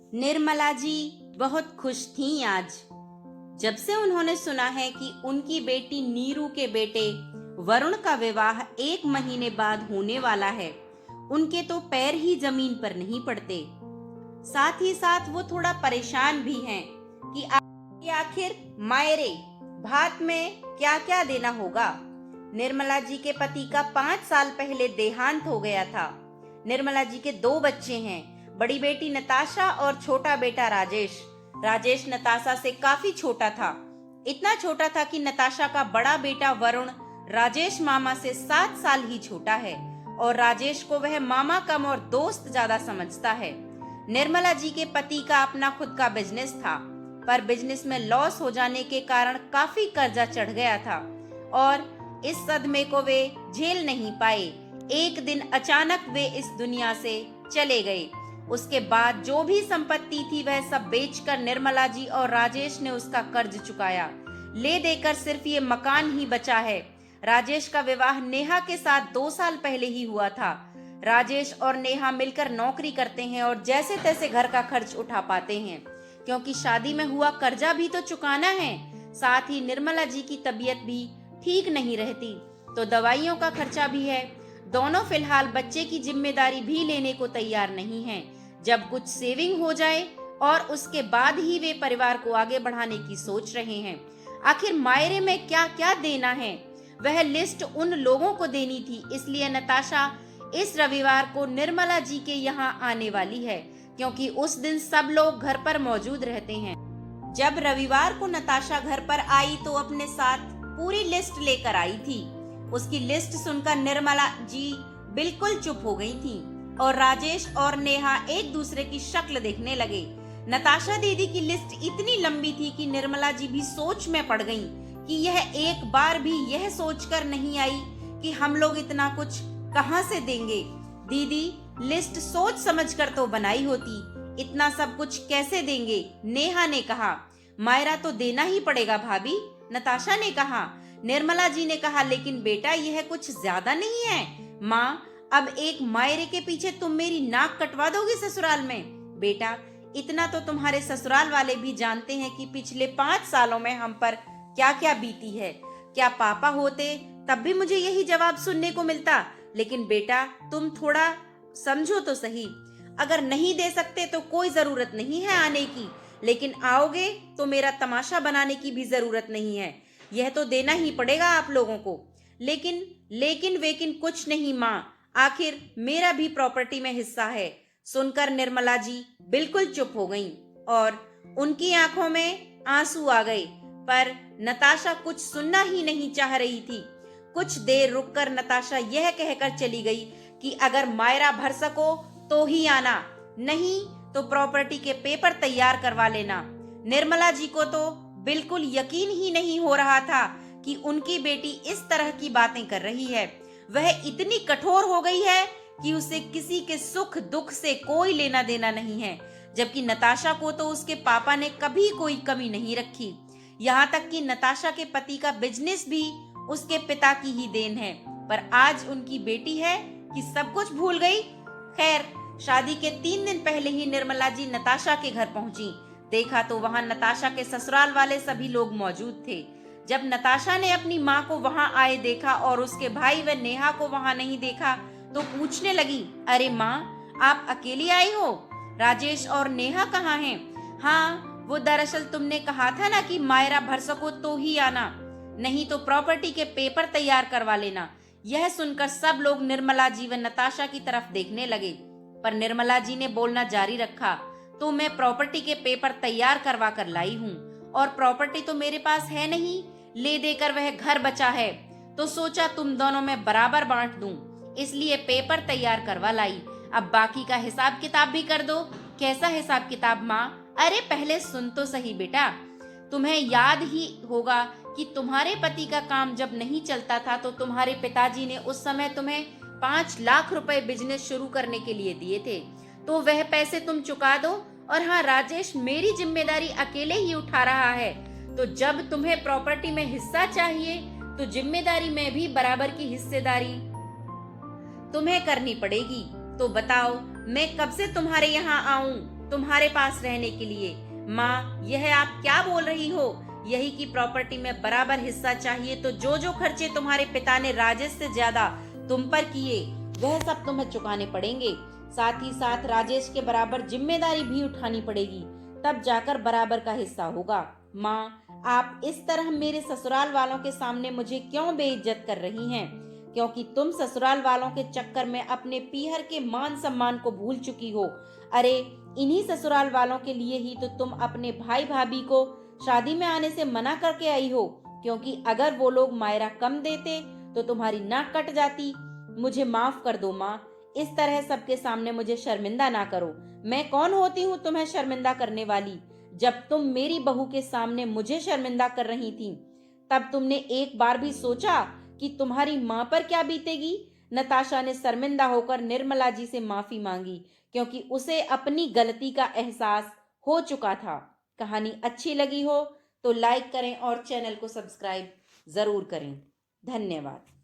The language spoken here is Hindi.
निर्मला जी बहुत खुश थीं आज, जब से उन्होंने सुना है कि उनकी बेटी नीरू के बेटे वरुण का विवाह 1 महीने बाद होने वाला है। उनके तो पैर ही जमीन पर नहीं पड़ते। साथ ही साथ वो थोड़ा परेशान भी हैं कि आखिर मायरे भात में क्या क्या देना होगा। निर्मला जी के पति का 5 साल पहले देहांत हो गया था। निर्मला जी के 2 बच्चे हैं, बड़ी बेटी नताशा और छोटा बेटा राजेश। राजेश नताशा से काफी छोटा था, इतना छोटा था कि नताशा का बड़ा बेटा वरुण राजेश मामा से 7 साल ही छोटा है और राजेश को वह मामा कम और दोस्त ज्यादा समझता है। निर्मला जी के पति का अपना खुद का बिजनेस था, पर बिजनेस में लॉस हो जाने के कारण काफी कर्जा चढ़ गया था और इस सदमे को वे झेल नहीं पाए। एक दिन अचानक वे इस दुनिया से चले गए। उसके बाद जो भी संपत्ति थी वह सब बेचकर निर्मला जी और राजेश ने उसका कर्ज चुकाया। ले देकर सिर्फ ये मकान ही बचा है। राजेश का विवाह नेहा के साथ 2 साल पहले ही हुआ था। राजेश और नेहा मिलकर नौकरी करते हैं और जैसे तैसे घर का खर्च उठा पाते हैं, क्योंकि शादी में हुआ कर्जा भी तो चुकाना है। साथ ही निर्मला जी की तबीयत भी ठीक नहीं रहती, तो दवाइयों का खर्चा भी है। दोनों फिलहाल बच्चे की जिम्मेदारी भी लेने को तैयार नहीं हैं। जब कुछ सेविंग हो जाए और उसके बाद ही वे परिवार को आगे बढ़ाने की सोच रहे हैं। आखिर मायरे में क्या क्या देना है, वह लिस्ट उन लोगों को देनी थी। इसलिए नताशा इस रविवार को निर्मला जी के यहाँ आने वाली है, क्योंकि उस दिन सब लोग घर पर मौजूद रहते हैं। जब रविवार को नताशा घर पर आई तो अपने साथ पूरी लिस्ट लेकर आई थी। उसकी लिस्ट सुनकर निर्मला जी बिल्कुल चुप हो गई थी और राजेश और नेहा एक दूसरे की शक्ल देखने लगे। नताशा दीदी की लिस्ट इतनी लंबी थी कि निर्मला जी भी सोच में पड़ गईं कि यह एक बार भी यह सोचकर नहीं आई कि हम लोग इतना कुछ कहां से देंगे। दीदी लिस्ट सोच समझकर तो बनाई होती, इतना सब कुछ कैसे देंगे। नेहा ने कहा। मायरा तो देना ही पड़ेगा भाभी, नताशा ने कहा। निर्मला जी ने कहा, लेकिन बेटा यह कुछ ज्यादा नहीं है। माँ, अब एक मायरे के पीछे तुम मेरी नाक कटवा दोगे ससुराल में। बेटा इतना तो तुम्हारे ससुराल वाले भी जानते हैं कि पिछले 5 सालों में हम पर क्या क्या बीती है। क्या पापा होते तब भी मुझे यही जवाब सुनने को मिलता। लेकिन बेटा तुम थोड़ा समझो तो सही। अगर नहीं दे सकते तो कोई जरूरत नहीं है आने की, लेकिन आओगे तो मेरा तमाशा बनाने की भी जरूरत नहीं है। यह तो देना ही पड़ेगा आप लोगों को। लेकिन वेकिन कुछ नहीं माँ, आखिर मेरा भी प्रॉपर्टी में हिस्सा है। सुनकर निर्मला जी बिल्कुल चुप हो गईं और उनकी आंखों में आंसू आ गए, पर नताशा कुछ सुनना ही नहीं चाह रही थी। कुछ देर रुककर नताशा यह कहकर चली गई कि अगर मायरा भर सको तो ही आना, नहीं तो प्रॉपर्टी के पेपर तैयार करवा लेना। निर्मला जी को तो बिल्कुल यकीन ही नहीं हो रहा था कि उनकी बेटी इस तरह की बातें कर रही है। वह इतनी कठोर हो गई है कि उसे किसी के सुख दुख से कोई लेना देना नहीं है, जबकि नताशा को तो उसके पापा ने कभी कोई कमी नहीं रखी। यहाँ तक कि नताशा के पति का बिजनेस भी उसके पिता की ही देन है, पर आज उनकी बेटी है कि सब कुछ भूल गई। खैर, शादी के 3 दिन पहले ही निर्मला जी नताशा के घर पहुंची। देखा तो वहां नताशा के ससुराल वाले सभी लोग मौजूद थे। जब नताशा ने अपनी माँ को वहां आए देखा और उसके भाई व नेहा को वहां नहीं देखा तो पूछने लगी, अरे माँ, आप अकेली आई हो? राजेश और नेहा कहाँ हैं? हाँ, वो दरअसल तुमने कहा था ना कि मायरा भर सको तो ही आना, नहीं तो प्रॉपर्टी के पेपर तैयार करवा लेना। यह सुनकर सब लोग निर्मला जी व नताशा की तरफ देखने लगे, पर निर्मला जी ने बोलना जारी रखा, तो मैं प्रॉपर्टी के पेपर तैयार करवा कर लाई हूँ और प्रॉपर्टी तो मेरे पास है नहीं, ले देकर वह घर बचा है, तो सोचा तुम दोनों में बराबर बांट दूं, इसलिए पेपर तैयार करवा लाई। अब बाकी का हिसाब किताब भी कर दो। कैसा हिसाब किताब माँ? अरे पहले सुन तो सही बेटा। तुम्हें याद ही होगा कि तुम्हारे पति का काम जब नहीं चलता था तो तुम्हारे पिताजी ने उस समय तुम्हें 5 लाख रुपए बिजनेस शुरू करने के लिए दिए थे, तो वह पैसे तुम चुका दो। और हाँ राजेश, मेरी जिम्मेदारी अकेले ही उठा रहा है, तो जब तुम्हें प्रॉपर्टी में हिस्सा चाहिए तो जिम्मेदारी में भी बराबर की हिस्सेदारी तुम्हें करनी पड़ेगी। तो बताओ मैं कब से तुम्हारे यहाँ आऊं? तुम्हारे पास रहने के लिए। माँ, यह आप क्या बोल रही हो? यही की प्रॉपर्टी में बराबर हिस्सा चाहिए तो जो जो खर्चे तुम्हारे पिता ने राजेश से ज्यादा तुम पर किए वह सब तुम्हें चुकाने पड़ेंगे। साथ ही साथ राजेश के बराबर जिम्मेदारी भी उठानी पड़ेगी, तब जाकर बराबर का हिस्सा होगा। माँ, आप इस तरह मेरे ससुराल वालों के सामने मुझे क्यों बेइज्जत कर रही हैं? क्योंकि तुम ससुराल वालों के चक्कर में अपने पीहर के मान सम्मान को भूल चुकी हो। अरे, इन्हीं ससुराल वालों के लिए ही तो तुम अपने भाई भाभी को शादी में आने से मना करके आई हो, क्योंकि अगर वो लोग मायरा कम देते तो तुम्हारी नाक कट जाती। मुझे माफ कर दो माँ, इस तरह सबके सामने मुझे शर्मिंदा ना करो। मैं कौन होती हूँ तुम्हें शर्मिंदा करने वाली? जब तुम मेरी बहू के सामने मुझे शर्मिंदा कर रही थी, तब तुमने एक बार भी सोचा कि तुम्हारी माँ पर क्या बीतेगी? नताशा ने शर्मिंदा होकर निर्मला जी से माफी मांगी, क्योंकि उसे अपनी गलती का एहसास हो चुका था। कहानी अच्छी लगी हो तो लाइक करें और चैनल को सब्सक्राइब जरूर करें। धन्यवाद।